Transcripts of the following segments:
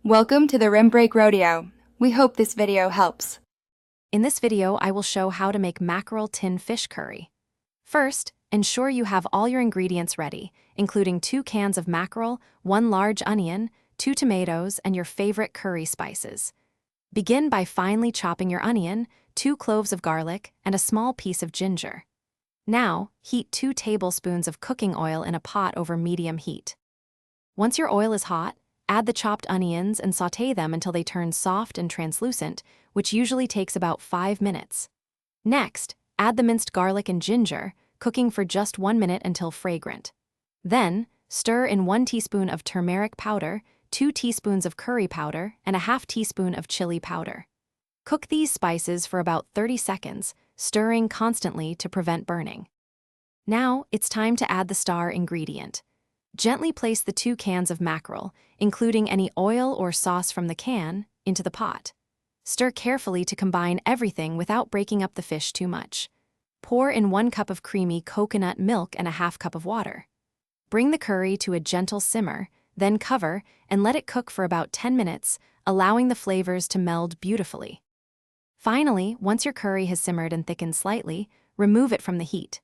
Welcome to the Rim Break Rodeo. We hope this video helps. In this video, I will show how to make mackerel tin fish curry. First, ensure you have all your ingredients ready, including 2 cans of mackerel, 1 large onion, 2 tomatoes, and your favorite curry spices. Begin by finely chopping your onion, 2 cloves of garlic, and a small piece of ginger. Now, heat 2 tablespoons of cooking oil in a pot over medium heat. Once your oil is hot, add the chopped onions and sauté them until they turn soft and translucent, which usually takes about 5 minutes. Next, add the minced garlic and ginger, cooking for just 1 minute until fragrant. Then, stir in 1 teaspoon of turmeric powder, 2 teaspoons of curry powder, and a half teaspoon of chili powder. Cook these spices for about 30 seconds, stirring constantly to prevent burning. Now, it's time to add the star ingredient. Gently place the 2 cans of mackerel, including any oil or sauce from the can, into the pot. Stir carefully to combine everything without breaking up the fish too much. Pour in 1 cup of creamy coconut milk and a half cup of water. Bring the curry to a gentle simmer, then cover and let it cook for about 10 minutes, allowing the flavors to meld beautifully. Finally, once your curry has simmered and thickened slightly, remove it from the heat.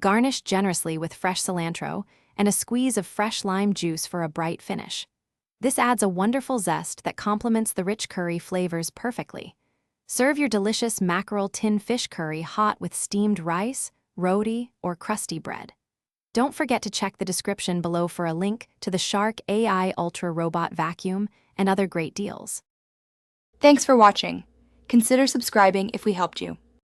Garnish generously with fresh cilantro and a squeeze of fresh lime juice for a bright finish. This adds a wonderful zest that complements the rich curry flavors perfectly. Serve your delicious mackerel tin fish curry hot with steamed rice, roti, or crusty bread. Don't forget to check the description below for a link to the Shark AI Ultra Robot Vacuum and other great deals. Thanks for watching. Consider subscribing if we helped you.